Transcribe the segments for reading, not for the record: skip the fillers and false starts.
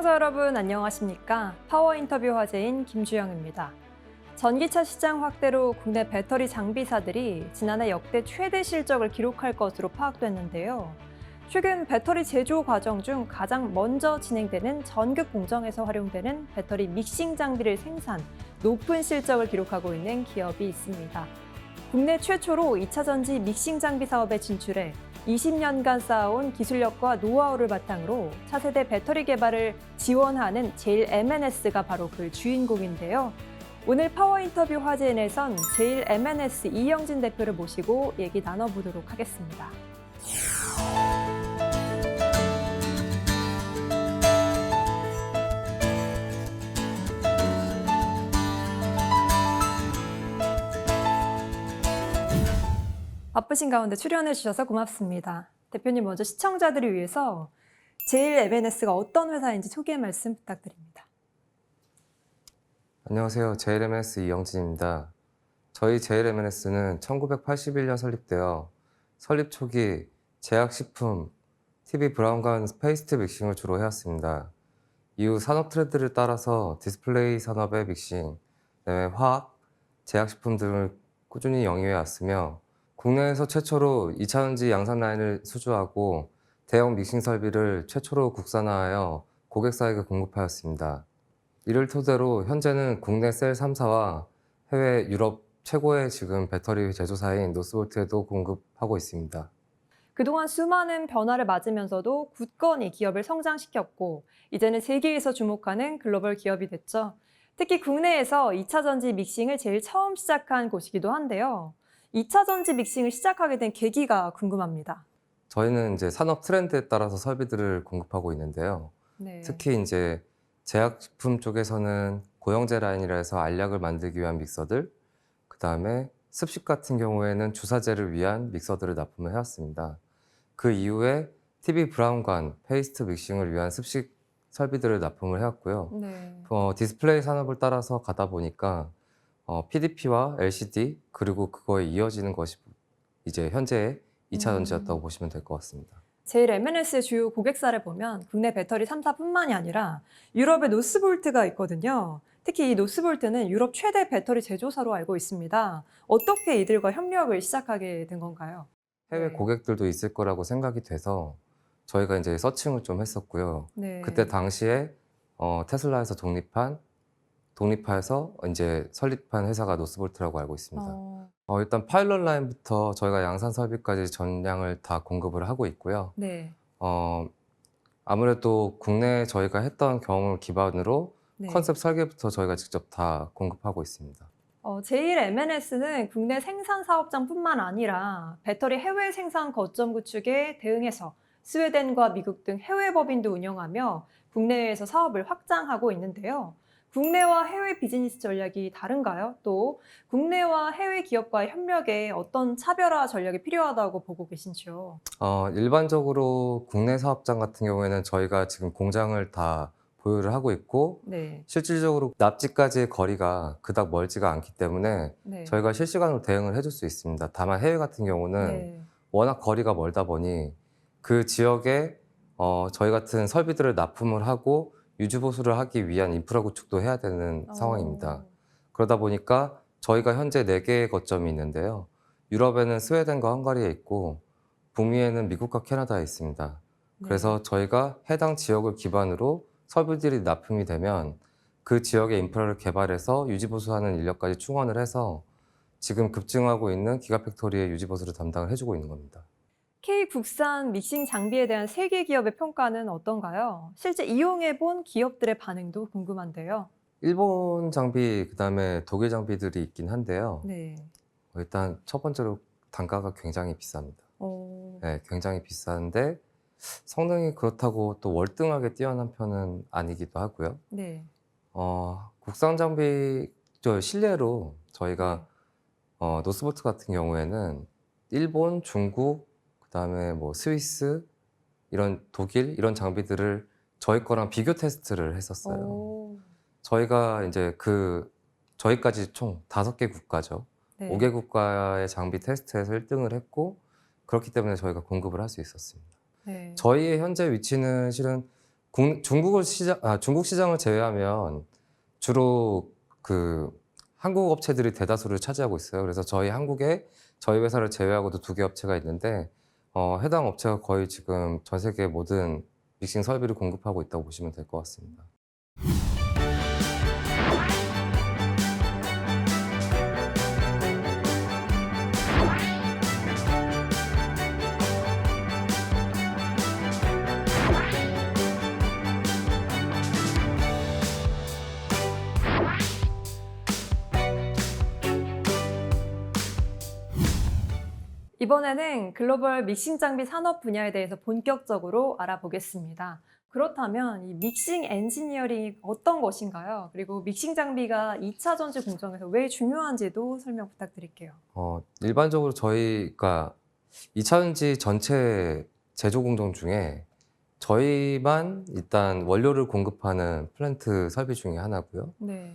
시청자 여러분 안녕하십니까? 파워 인터뷰 화제인 김주영입니다. 전기차 시장 확대로 국내 배터리 장비사들이 지난해 역대 최대 실적을 기록할 것으로 파악됐는데요. 최근 배터리 제조 과정 중 가장 먼저 진행되는 전극 공정에서 활용되는 배터리 믹싱 장비를 생산, 높은 실적을 기록하고 있는 기업이 있습니다. 국내 최초로 2차 전지 믹싱 장비 사업에 진출해 20년간 쌓아온 기술력과 노하우를 바탕으로 차세대 배터리 개발을 지원하는 제일 M&S가 바로 그 주인공인데요. 오늘 파워 인터뷰 화제인에선 제일 M&S 이영진 대표를 모시고 얘기 나눠보도록 하겠습니다. 바쁘신 가운데 출연해 주셔서 고맙습니다. 대표님 먼저 시청자들을 위해서 제일 M&S가 어떤 회사인지 소개 말씀 부탁드립니다. 안녕하세요. 제일 M&S 이영진입니다. 저희 제일 M&S는 1981년 설립되어 설립 초기 제약식품, TV 브라운관 페이스트 믹싱을 주로 해왔습니다. 이후 산업 트렌드를 따라서 디스플레이 산업의 믹싱, 그다음에 화학, 제약식품 등을 꾸준히 영위해 왔으며 국내에서 최초로 2차전지 양산 라인을 수주하고 대형 믹싱 설비를 최초로 국산화하여 고객사에게 공급하였습니다. 이를 토대로 현재는 국내 셀 3사와 해외 유럽 최고의 지금 배터리 제조사인 노스볼트에도 공급하고 있습니다. 그동안 수많은 변화를 맞으면서도 굳건히 기업을 성장시켰고 이제는 세계에서 주목하는 글로벌 기업이 됐죠. 특히 국내에서 2차 전지 믹싱을 제일 처음 시작한 곳이기도 한데요. 2차 전지 믹싱을 시작하게 된 계기가 궁금합니다. 저희는 이제 산업 트렌드에 따라서 설비들을 공급하고 있는데요. 네. 특히 이제 제약식품 쪽에서는 고영제 라인이라 해서 알약을 만들기 위한 믹서들, 그 다음에 습식 같은 경우에는 주사제를 위한 믹서들을 납품을 해왔습니다. 그 이후에 TV 브라운관, 페이스트 믹싱을 위한 습식 설비들을 납품을 해왔고요. 네. 디스플레이 산업을 따라서 가다 보니까 PDP와 LCD 그리고 그거에 이어지는 것이 이제 현재의 2차 전지였다고 보시면 될 것 같습니다. 제일 M&S의 주요 고객사를 보면 국내 배터리 3사뿐만이 아니라 유럽의 노스볼트가 있거든요. 특히 이 노스볼트는 유럽 최대 배터리 제조사로 알고 있습니다. 어떻게 이들과 협력을 시작하게 된 건가요? 해외 네. 고객들도 있을 거라고 생각이 돼서 저희가 이제 서칭을 좀 했었고요. 네. 그때 당시에 테슬라에서 독립해서 이제 설립한 회사가 노스볼트라고 알고 있습니다. 일단 파일럿 라인부터 저희가 양산 설비까지 전량을 다 공급을 하고 있고요. 네. 아무래도 국내에 저희가 했던 경험을 기반으로 네. 컨셉 설계부터 저희가 직접 다 공급하고 있습니다. 제일 M&S는 국내 생산 사업장뿐만 아니라 배터리 해외 생산 거점 구축에 대응해서 스웨덴과 미국 등 해외 법인도 운영하며 국내에서 사업을 확장하고 있는데요. 국내와 해외 비즈니스 전략이 다른가요? 또 국내와 해외 기업과의 협력에 어떤 차별화 전략이 필요하다고 보고 계신지요? 일반적으로 국내 사업장 같은 경우에는 저희가 지금 공장을 다 보유를 하고 있고 네. 실질적으로 납지까지의 거리가 그닥 멀지가 않기 때문에 네. 저희가 실시간으로 대응을 해줄 수 있습니다. 다만 해외 같은 경우는 네. 워낙 거리가 멀다 보니 그 지역에 저희 같은 설비들을 납품을 하고 유지 보수를 하기 위한 인프라 구축도 해야 되는 상황입니다. 그러다 보니까 저희가 현재 4개의 거점이 있는데요. 유럽에는 스웨덴과 헝가리에 있고 북미에는 미국과 캐나다에 있습니다. 그래서 저희가 해당 지역을 기반으로 설비들이 납품이 되면 그 지역의 인프라를 개발해서 유지 보수하는 인력까지 충원을 해서 지금 급증하고 있는 기가팩토리의 유지 보수를 담당을 해주고 있는 겁니다. K 국산 믹싱 장비에 대한 세계 기업의 평가는 어떤가요? 실제 이용해 본 기업들의 반응도 궁금한데요. 일본 장비, 그다음에 독일 장비들이 있긴 한데요. 네. 일단 첫 번째로 단가가 굉장히 비쌉니다. 어, 네, 굉장히 비싼데 성능이 그렇다고 또 월등하게 뛰어난 편은 아니기도 하고요. 네. 국산 장비 저 실내로 저희가 노스볼트 같은 경우에는 일본, 중국, 그다음에 뭐 스위스 이런 독일 이런 장비들을 저희 거랑 비교 테스트를 했었어요. 오, 저희가 이제 저희까지 총 5개 국가죠. 네. 5개 국가의 장비 테스트에서 1등을 했고 그렇기 때문에 저희가 공급을 할 수 있었습니다. 네. 저희의 현재 위치는 실은 중국 시장을 제외하면 주로 그 한국 업체들이 대다수를 차지하고 있어요. 그래서 저희 한국에 저희 회사를 제외하고도 2개 업체가 있는데 해당 업체가 거의 지금 전 세계 모든 믹싱 설비를 공급하고 있다고 보시면 될 것 같습니다. 이번에는 글로벌 믹싱 장비 산업 분야에 대해서 본격적으로 알아보겠습니다. 그렇다면 이 믹싱 엔지니어링이 어떤 것인가요? 그리고 믹싱 장비가 2차 전지 공정에서 왜 중요한지도 설명 부탁드릴게요. 일반적으로 저희가 2차전지 전체 제조 공정 중에 저희만 일단 원료를 공급하는 플랜트 설비 중에 하나고요. 네.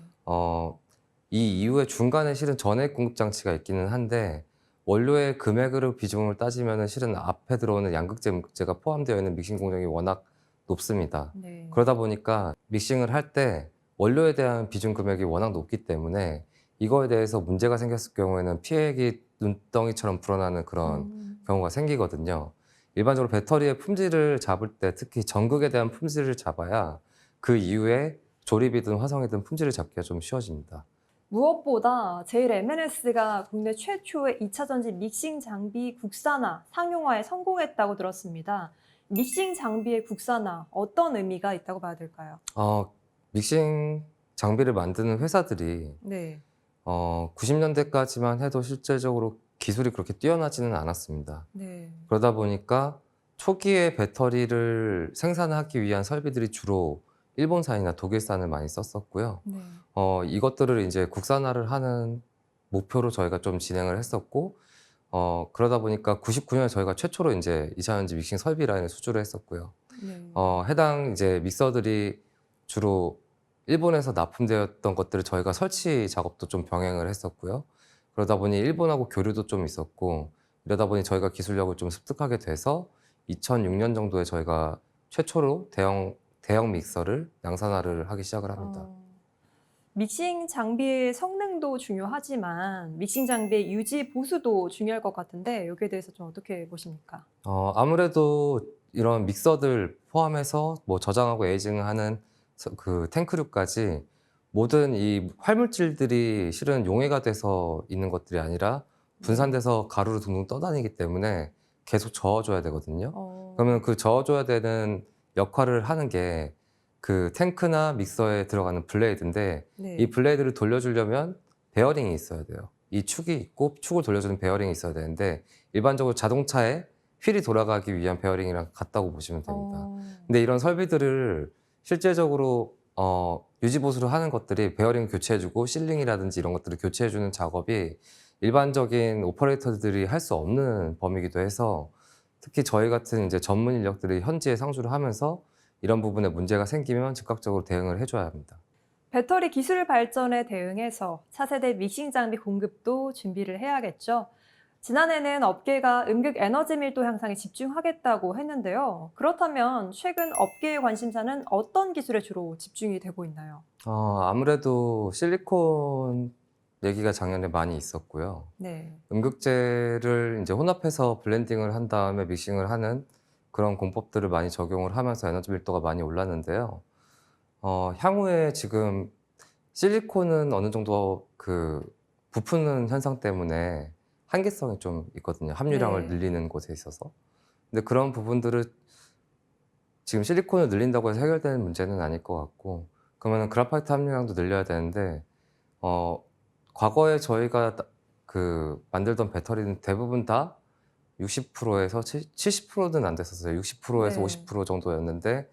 이 이후에 중간에 실은 전액 공급 장치가 있기는 한데 원료의 금액으로 비중을 따지면 실은 앞에 들어오는 양극재, 음극재가 포함되어 있는 믹싱 공정이 워낙 높습니다. 네. 그러다 보니까 믹싱을 할 때 원료에 대한 비중 금액이 워낙 높기 때문에 이거에 대해서 문제가 생겼을 경우에는 피해액이 눈덩이처럼 불어나는 그런 경우가 생기거든요. 일반적으로 배터리의 품질을 잡을 때 특히 전극에 대한 품질을 잡아야 그 이후에 조립이든 화성이든 품질을 잡기가 좀 쉬워집니다. 무엇보다 제일 M&S가 국내 최초의 2차 전지 믹싱 장비 국산화, 상용화에 성공했다고 들었습니다. 믹싱 장비의 국산화, 어떤 의미가 있다고 봐야 될까요? 믹싱 장비를 만드는 회사들이 네. 90년대까지만 해도 실제적으로 기술이 그렇게 뛰어나지는 않았습니다. 네. 그러다 보니까 초기에 배터리를 생산하기 위한 설비들이 주로 일본산이나 독일산을 많이 썼었고요. 네. 이것들을 이제 국산화를 하는 목표로 저희가 좀 진행을 했었고, 그러다 보니까 99년에 저희가 최초로 이제 2차전지 믹싱 설비 라인을 수주를 했었고요. 네. 해당 이제 믹서들이 주로 일본에서 납품되었던 것들을 저희가 설치 작업도 좀 병행을 했었고요. 그러다 보니 일본하고 교류도 좀 있었고, 이러다 보니 저희가 기술력을 좀 습득하게 돼서 2006년 정도에 저희가 최초로 대형 믹서를 양산화를 하기 시작을 합니다. 믹싱 장비의 성능도 중요하지만 믹싱 장비의 유지 보수도 중요할 것 같은데 여기에 대해서 좀 어떻게 보십니까? 아무래도 이런 믹서들 포함해서 뭐 저장하고 에이징하는 그 탱크류까지 모든 이 활물질들이 실은 용해가 돼서 있는 것들이 아니라 분산돼서 가루로 둥둥 떠다니기 때문에 계속 저어줘야 되거든요. 그러면 그 저어줘야 되는 역할을 하는 게 그 탱크나 믹서에 들어가는 블레이드인데 네. 이 블레이드를 돌려주려면 베어링이 있어야 돼요. 이 축이 있고 축을 돌려주는 베어링이 있어야 되는데 일반적으로 자동차에 휠이 돌아가기 위한 베어링이랑 같다고 보시면 됩니다. 근데 이런 설비들을 실제적으로 유지 보수를 하는 것들이 베어링 교체해주고 실링이라든지 이런 것들을 교체해주는 작업이 일반적인 오퍼레이터들이 할 수 없는 범위이기도 해서 특히 저희 같은 이제 전문 인력들이 현지에 상주를 하면서 이런 부분에 문제가 생기면 즉각적으로 대응을 해줘야 합니다. 배터리 기술 발전에 대응해서 차세대 믹싱 장비 공급도 준비를 해야겠죠. 지난해는 업계가 음극 에너지 밀도 향상에 집중하겠다고 했는데요. 그렇다면 최근 업계의 관심사는 어떤 기술에 주로 집중이 되고 있나요? 아무래도 실리콘 얘기가 작년에 많이 있었고요. 네. 음극재를 이제 혼합해서 블렌딩을 한 다음에 믹싱을 하는 그런 공법들을 많이 적용을 하면서 에너지 밀도가 많이 올랐는데요. 향후에 지금 실리콘은 어느 정도 그 부푸는 현상 때문에 한계성이 좀 있거든요. 함유량을 네. 늘리는 곳에 있어서. 근데 그런 부분들을 지금 실리콘을 늘린다고 해서 해결되는 문제는 아닐 것 같고, 그러면 그래파이트 함유량도 늘려야 되는데, 과거에 저희가 그 만들던 배터리는 대부분 다 60%에서 70%는 안 됐었어요. 60%에서 네. 50% 정도였는데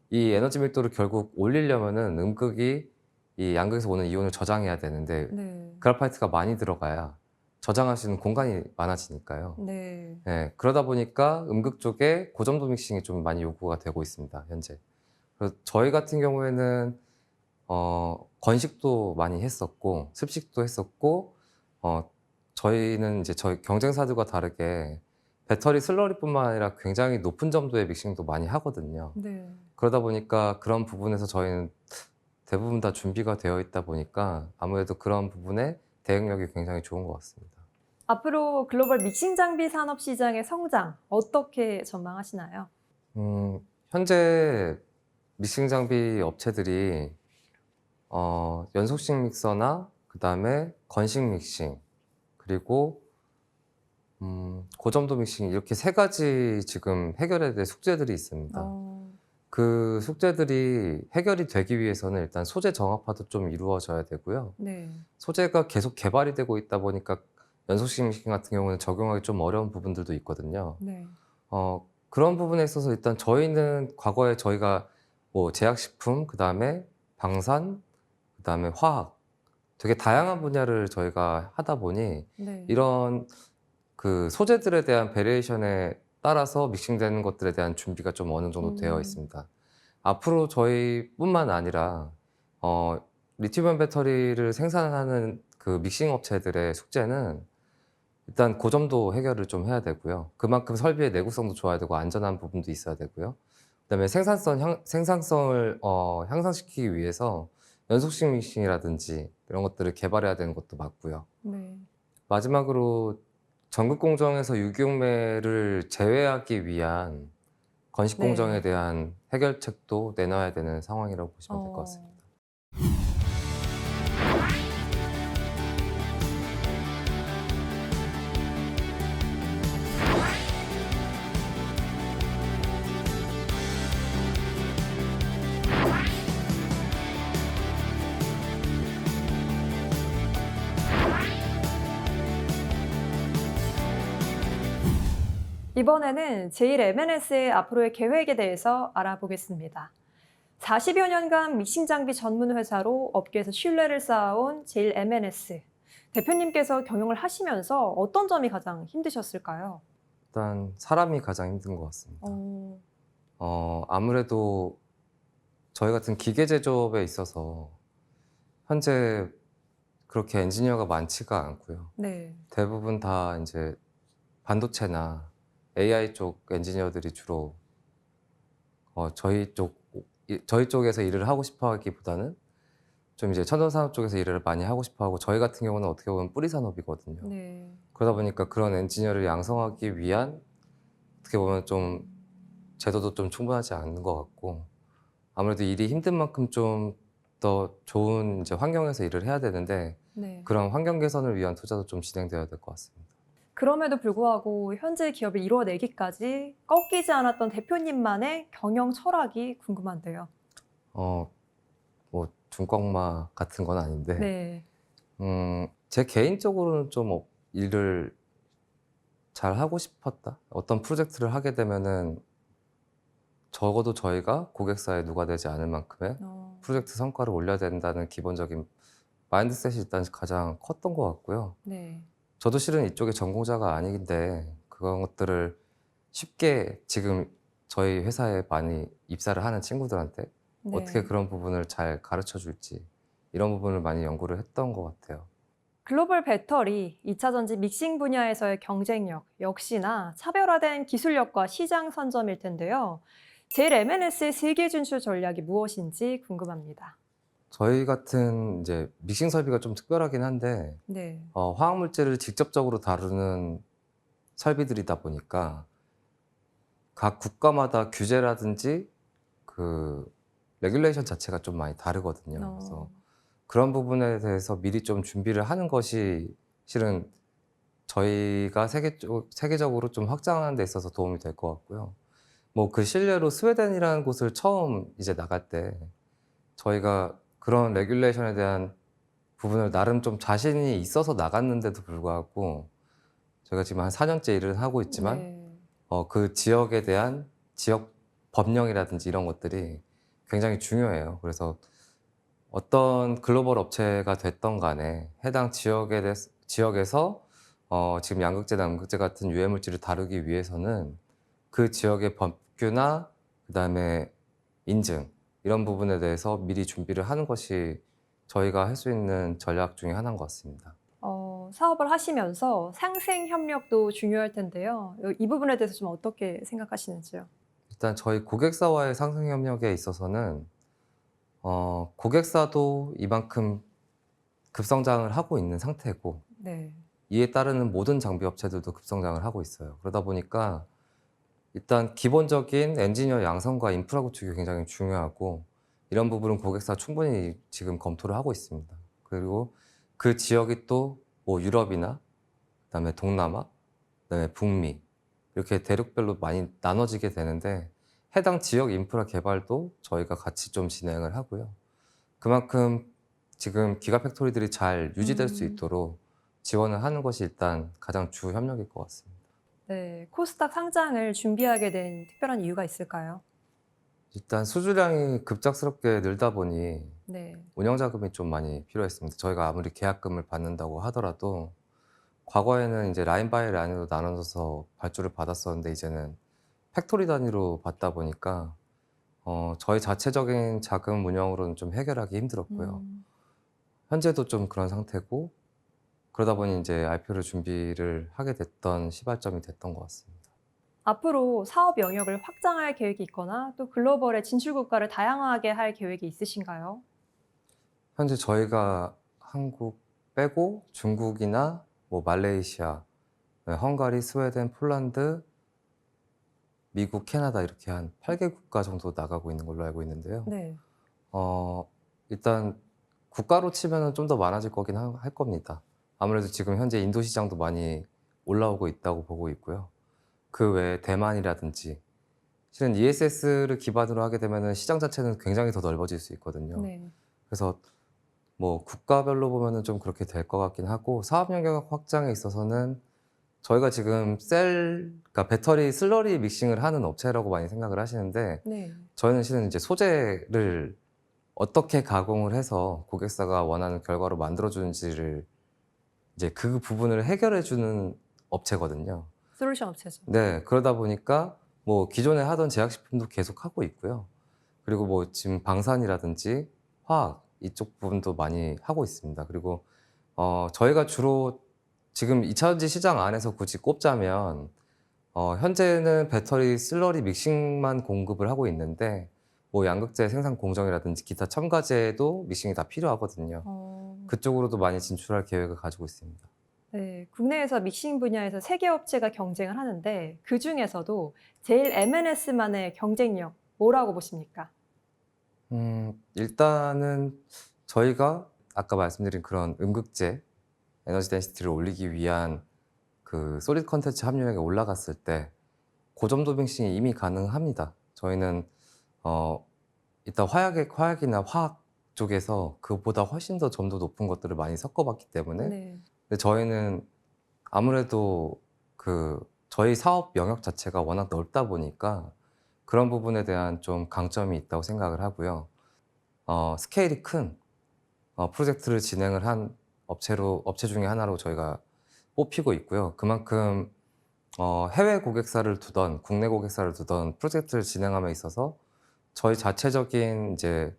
이 에너지 밀도를 결국 올리려면은 음극이 이 양극에서 오는 이온을 저장해야 되는데 네. 그래파이트가 많이 들어가야 저장할 수 있는 공간이 많아지니까요. 네. 네, 그러다 보니까 음극 쪽에 고점도 믹싱이 좀 많이 요구가 되고 있습니다, 현재. 그래서 저희 같은 경우에는 건식도 많이 했었고 습식도 했었고 저희는 이제 저희 경쟁사들과 다르게 배터리 슬러리뿐만 아니라 굉장히 높은 점도의 믹싱도 많이 하거든요. 네. 그러다 보니까 그런 부분에서 저희는 대부분 다 준비가 되어 있다 보니까 아무래도 그런 부분에 대응력이 굉장히 좋은 것 같습니다. 앞으로 글로벌 믹싱 장비 산업 시장의 성장 어떻게 전망하시나요? 현재 믹싱 장비 업체들이 연속식 믹서나 그다음에 건식 믹싱 그리고 고점도 믹싱 이렇게 세 가지 지금 해결해야 될 숙제들이 있습니다. 어, 그 숙제들이 해결이 되기 위해서는 일단 소재 정합화도 좀 이루어져야 되고요. 네. 소재가 계속 개발이 되고 있다 보니까 연속식 믹싱 같은 경우는 적용하기 좀 어려운 부분들도 있거든요. 네. 그런 부분에 있어서 일단 저희는 과거에 저희가 뭐 제약식품, 그 다음에 방산, 그 다음에 화학 되게 다양한 분야를 저희가 하다 보니 네. 이런 그 소재들에 대한 베리에이션에 따라서 믹싱되는 것들에 대한 준비가 좀 어느 정도 되어 있습니다. 앞으로 저희뿐만 아니라 리튬이온 배터리를 생산하는 그 믹싱 업체들의 숙제는 일단 고점도 해결을 좀 해야 되고요. 그만큼 설비의 내구성도 좋아야 되고 안전한 부분도 있어야 되고요. 그다음에 생산성을 향상시키기 위해서 연속식 믹싱이라든지 이런 것들을 개발해야 되는 것도 맞고요. 네. 마지막으로 전극 공정에서 유기용매를 제외하기 위한 건식 네. 공정에 대한 해결책도 내놔야 되는 상황이라고 보시면 될 것 같습니다. 이번에는 제일 M&S의 앞으로의 계획에 대해서 알아보겠습니다. 40여 년간 믹싱 장비 전문 회사로 업계에서 신뢰를 쌓아온 제일 M&S. 대표님께서 경영을 하시면서 어떤 점이 가장 힘드셨을까요? 일단 사람이 가장 힘든 것 같습니다. 아무래도 저희 같은 기계 제조업에 있어서 현재 그렇게 엔지니어가 많지가 않고요. 네. 대부분 다 이제 반도체나 AI 쪽 엔지니어들이 주로 저희 쪽에서 일을 하고 싶어 하기보다는 좀 이제 첨단산업 쪽에서 일을 많이 하고 싶어 하고 저희 같은 경우는 어떻게 보면 뿌리 산업이거든요. 네. 그러다 보니까 그런 엔지니어를 양성하기 위한 어떻게 보면 좀 제도도 좀 충분하지 않은 것 같고 아무래도 일이 힘든 만큼 좀 더 좋은 이제 환경에서 일을 해야 되는데 네. 그런 환경 개선을 위한 투자도 좀 진행되어야 될 것 같습니다. 그럼에도 불구하고 현재 기업을 이뤄내기까지 꺾이지 않았던 대표님만의 경영 철학이 궁금한데요. 뭐 중꺾마 같은 건 아닌데 네. 제 개인적으로는 좀 일을 잘 하고 싶었다. 어떤 프로젝트를 하게 되면은 적어도 저희가 고객사에 누가 되지 않을 만큼의 프로젝트 성과를 올려야 된다는 기본적인 마인드셋이 일단 가장 컸던 것 같고요. 네. 저도 실은 이쪽에 전공자가 아닌데 그런 것들을 쉽게 지금 저희 회사에 많이 입사를 하는 친구들한테 네. 어떻게 그런 부분을 잘 가르쳐 줄지 이런 부분을 많이 연구를 했던 것 같아요. 글로벌 배터리, 2차 전지 믹싱 분야에서의 경쟁력, 역시나 차별화된 기술력과 시장 선점일 텐데요. 제일 M&S의 세계 진출 전략이 무엇인지 궁금합니다. 저희 같은 이제 믹싱 설비가 좀 특별하긴 한데 네. 화학 물질을 직접적으로 다루는 설비들이다 보니까 각 국가마다 규제라든지 그 레귤레이션 자체가 좀 많이 다르거든요. 그래서 그런 부분에 대해서 미리 좀 준비를 하는 것이 실은 저희가 세계적으로 좀 확장하는 데 있어서 도움이 될 것 같고요. 뭐 그 실례로 스웨덴이라는 곳을 처음 이제 나갈 때 저희가 그런 레귤레이션에 대한 부분을 나름 좀 자신이 있어서 나갔는데도 불구하고 저희가 지금 한 4년째 일을 하고 있지만 네. 그 지역에 대한 지역 법령이라든지 이런 것들이 굉장히 중요해요. 그래서 어떤 글로벌 업체가 됐던 간에 해당 지역에서 지금 양극재, 남극재 같은 유해 물질을 다루기 위해서는 그 지역의 법규나 그다음에 인증 이런 부분에 대해서 미리 준비를 하는 것이 저희가 할 수 있는 전략 중에 하나인 것 같습니다. 사업을 하시면서 상생 협력도 중요할 텐데요. 이 부분에 대해서 좀 어떻게 생각하시는지요? 일단 저희 고객사와의 상생 협력에 있어서는 고객사도 이만큼 급성장을 하고 있는 상태고 네. 이에 따르는 모든 장비 업체들도 급성장을 하고 있어요. 그러다 보니까 일단 기본적인 엔지니어 양성과 인프라 구축이 굉장히 중요하고 이런 부분은 고객사 충분히 지금 검토를 하고 있습니다. 그리고 그 지역이 또 뭐 유럽이나 그다음에 동남아, 그다음에 북미 이렇게 대륙별로 많이 나눠지게 되는데 해당 지역 인프라 개발도 저희가 같이 좀 진행을 하고요. 그만큼 지금 기가팩토리들이 잘 유지될 수 음. 있도록 지원을 하는 것이 일단 가장 주 협력일 것 같습니다. 네. 코스닥 상장을 준비하게 된 특별한 이유가 있을까요? 일단 수주량이 급작스럽게 늘다 보니 네. 운영 자금이 좀 많이 필요했습니다. 저희가 아무리 계약금을 받는다고 하더라도 과거에는 이제 라인 바이 라인으로 나눠서 발주를 받았었는데 이제는 팩토리 단위로 받다 보니까 저희 자체적인 자금 운영으로는 좀 해결하기 힘들었고요. 음. 현재도 좀 그런 상태고 그러다 보니 이제 IPO를 준비를 하게 됐던 시발점이 됐던 것 같습니다. 앞으로 사업 영역을 확장할 계획이 있거나 또 글로벌의 진출 국가를 다양하게 할 계획이 있으신가요? 현재 저희가 한국 빼고 중국이나 뭐 말레이시아, 네, 헝가리, 스웨덴, 폴란드, 미국, 캐나다 이렇게 한 8개 국가 정도 나가고 있는 걸로 알고 있는데요. 네. 일단 국가로 치면은 좀 더 많아질 거긴 할 겁니다. 아무래도 지금 현재 인도 시장도 많이 올라오고 있다고 보고 있고요. 그 외에 대만이라든지 실은 ESS를 기반으로 하게 되면은 시장 자체는 굉장히 더 넓어질 수 있거든요. 네. 그래서 뭐 국가별로 보면은 좀 그렇게 될 것 같긴 하고 사업 영역 확장에 있어서는 저희가 지금 그러니까 배터리 슬러리 믹싱을 하는 업체라고 많이 생각을 하시는데 네. 저희는 실은 이제 소재를 어떻게 가공을 해서 고객사가 원하는 결과로 만들어주는지를 이제 그 부분을 해결해주는 업체거든요. 솔루션 업체죠. 네, 그러다 보니까 뭐 기존에 하던 제약식품도 계속 하고 있고요. 그리고 뭐 지금 방산이라든지 화학 이쪽 부분도 많이 하고 있습니다. 그리고 저희가 주로 지금 2차전지 시장 안에서 굳이 꼽자면 현재는 배터리 슬러리 믹싱만 공급을 하고 있는데 뭐 양극재 생산 공정이라든지 기타 첨가제도 믹싱이 다 필요하거든요. 그쪽으로도 많이 진출할 계획을 가지고 있습니다. 네, 국내에서 믹싱 분야에서 세개 업체가 경쟁을 하는데 그 중에서도 제일 M&S만의 경쟁력 뭐라고 보십니까? 일단은 저희가 아까 말씀드린 그런 음극재 에너지 덴시티를 올리기 위한 그 솔리드 컨텐츠 함유량이 올라갔을 때 고점도 믹싱이 이미 가능합니다. 저희는 일단 화약이나 화학 쪽에서 그보다 훨씬 더 점도 높은 것들을 많이 섞어봤기 때문에 네. 근데 저희는 아무래도 그 저희 사업 영역 자체가 워낙 넓다 보니까 그런 부분에 대한 좀 강점이 있다고 생각을 하고요. 스케일이 큰 프로젝트를 진행을 한 업체 중에 하나로 저희가 뽑히고 있고요. 그만큼 해외 고객사를 두던 국내 고객사를 두던 프로젝트를 진행함에 있어서 저희 자체적인 이제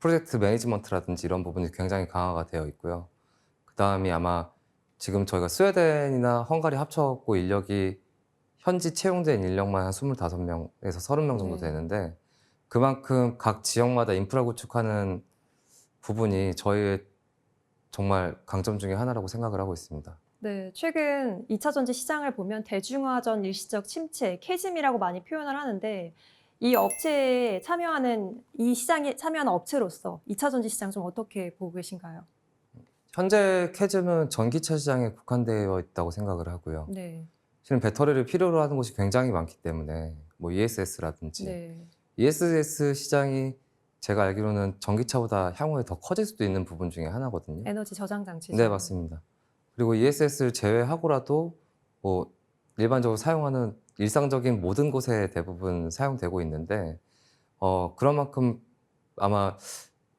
프로젝트 매니지먼트라든지 이런 부분이 굉장히 강화가 되어 있고요. 그 다음이 아마 지금 저희가 스웨덴이나 헝가리 합쳐갖고 인력이 현지 채용된 인력만 한 25명에서 30명 정도 네. 되는데 그만큼 각 지역마다 인프라 구축하는 부분이 저희의 정말 강점 중에 하나라고 생각을 하고 있습니다. 네, 최근 2차 전지 시장을 보면 대중화전 일시적 침체, 캐즘이라고 많이 표현을 하는데 이 업체에 참여하는 이 시장에 참여하는 업체로서 2차 전지 시장 좀 어떻게 보고 계신가요? 현재 캐즘은 전기차 시장에 국한되어 있다고 생각을 하고요. 네. 실은 배터리를 필요로 하는 곳이 굉장히 많기 때문에 뭐 ESS라든지 네. ESS 시장이 제가 알기로는 전기차보다 향후에 더 커질 수도 있는 부분 중에 하나거든요. 에너지 저장 장치죠. 네, 맞습니다. 그리고 ESS를 제외하고라도 뭐 일반적으로 사용하는 일상적인 모든 곳에 대부분 사용되고 있는데 그런 만큼 아마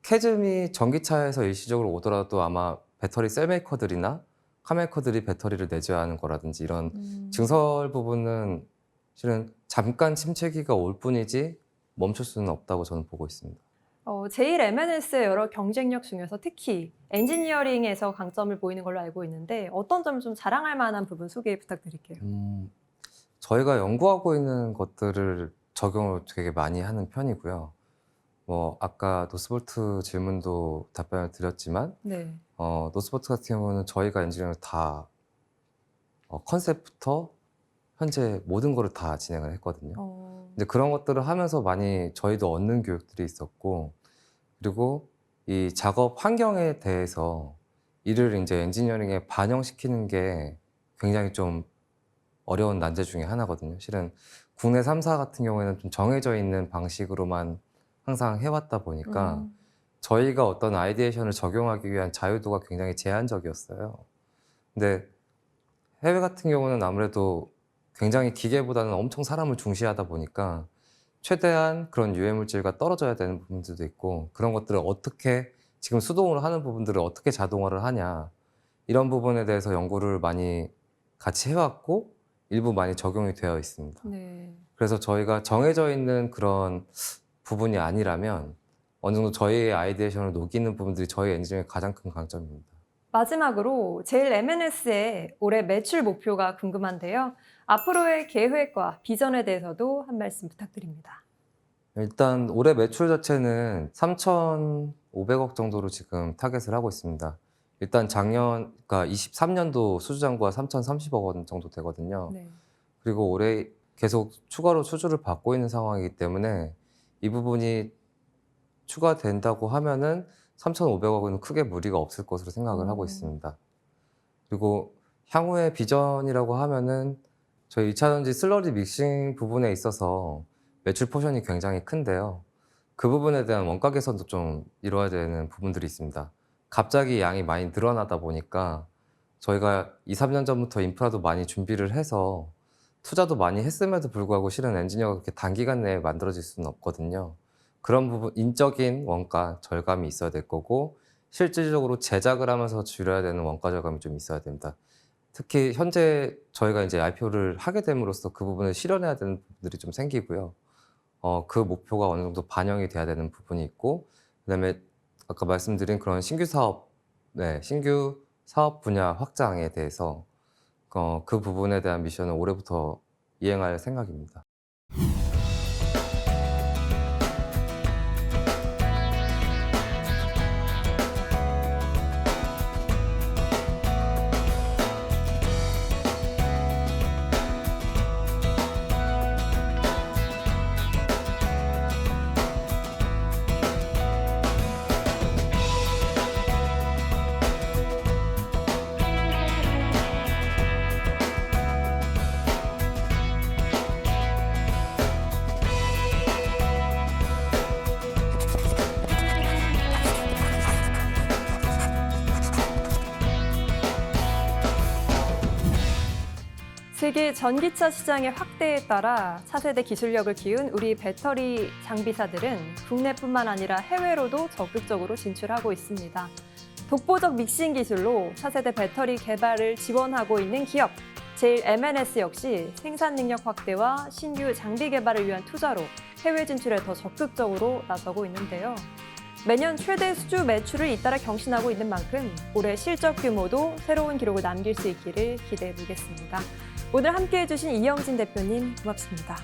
캐즘이 전기차에서 일시적으로 오더라도 아마 배터리 셀 메이커들이나 카 메이커들이 배터리를 내줘야 하는 거라든지 이런 증설 부분은 실은 잠깐 침체기가 올 뿐이지 멈출 수는 없다고 저는 보고 있습니다. 제일 M&S의 여러 경쟁력 중에서 특히 엔지니어링에서 강점을 보이는 걸로 알고 있는데 어떤 점을 좀 자랑할 만한 부분 소개 부탁드릴게요. 저희가 연구하고 있는 것들을 적용을 되게 많이 하는 편이고요. 뭐 아까 노스볼트 질문도 답변을 드렸지만 네. 노스볼트 같은 경우는 저희가 엔지니어를 다 컨셉부터 현재 모든 거를 다 진행을 했거든요. 근데 그런 것들을 하면서 많이 저희도 얻는 교육들이 있었고, 그리고 이 작업 환경에 대해서 이를 이제 엔지니어링에 반영시키는 게 굉장히 좀 어려운 난제 중에 하나거든요. 실은 국내 3사 같은 경우에는 좀 정해져 있는 방식으로만 항상 해왔다 보니까 저희가 어떤 아이디에이션을 적용하기 위한 자유도가 굉장히 제한적이었어요. 근데 해외 같은 경우는 아무래도 굉장히 기계보다는 엄청 사람을 중시하다 보니까 최대한 그런 유해물질과 떨어져야 되는 부분들도 있고, 그런 것들을 어떻게 지금 수동으로 하는 부분들을 어떻게 자동화를 하냐, 이런 부분에 대해서 연구를 많이 같이 해왔고 일부 많이 적용이 되어 있습니다. 네. 그래서 저희가 정해져 있는 그런 부분이 아니라면 어느 정도 저희의 아이디에이션을 녹이는 부분들이 저희 엔지니어의 가장 큰 강점입니다. 마지막으로 제일 M&S의 올해 매출 목표가 궁금한데요. 앞으로의 계획과 비전에 대해서도 한 말씀 부탁드립니다. 일단 올해 매출 자체는 3,500억 정도로 지금 타겟을 하고 있습니다. 일단 작년, 그러니까 23년도 수주잔고가 3,030억 원 정도 되거든요. 네. 그리고 올해 계속 추가로 수주를 받고 있는 상황이기 때문에 이 부분이 추가된다고 하면은 3,500억은 크게 무리가 없을 것으로 생각을 하고 있습니다. 그리고 향후의 비전이라고 하면은 저희 2차전지 슬러리 믹싱 부분에 있어서 매출 포션이 굉장히 큰데요. 그 부분에 대한 원가 개선도 좀 이루어야 되는 부분들이 있습니다. 갑자기 양이 많이 늘어나다 보니까 저희가 2, 3년 전부터 인프라도 많이 준비를 해서 투자도 많이 했음에도 불구하고 실은 엔지니어가 그렇게 단기간 내에 만들어질 수는 없거든요. 그런 부분, 인적인 원가 절감이 있어야 될 거고, 실질적으로 제작을 하면서 줄여야 되는 원가 절감이 좀 있어야 됩니다. 특히 현재 저희가 이제 IPO를 하게 됨으로써 그 부분을 실현해야 되는 부분들이 좀 생기고요. 그 목표가 어느 정도 반영이 돼야 되는 부분이 있고, 그다음에 아까 말씀드린 그런 신규 사업 분야 확장에 대해서 그 부분에 대한 미션을 올해부터 이행할 생각입니다. 세계 전기차 시장의 확대에 따라 차세대 기술력을 키운 우리 배터리 장비사들은 국내뿐만 아니라 해외로도 적극적으로 진출하고 있습니다. 독보적 믹싱 기술로 차세대 배터리 개발을 지원하고 있는 기업, 제일 M&S 역시 생산 능력 확대와 신규 장비 개발을 위한 투자로 해외 진출에 더 적극적으로 나서고 있는데요. 매년 최대 수주 매출을 잇따라 경신하고 있는 만큼 올해 실적 규모도 새로운 기록을 남길 수 있기를 기대해 보겠습니다. 오늘 함께해 주신 이영진 대표님 고맙습니다.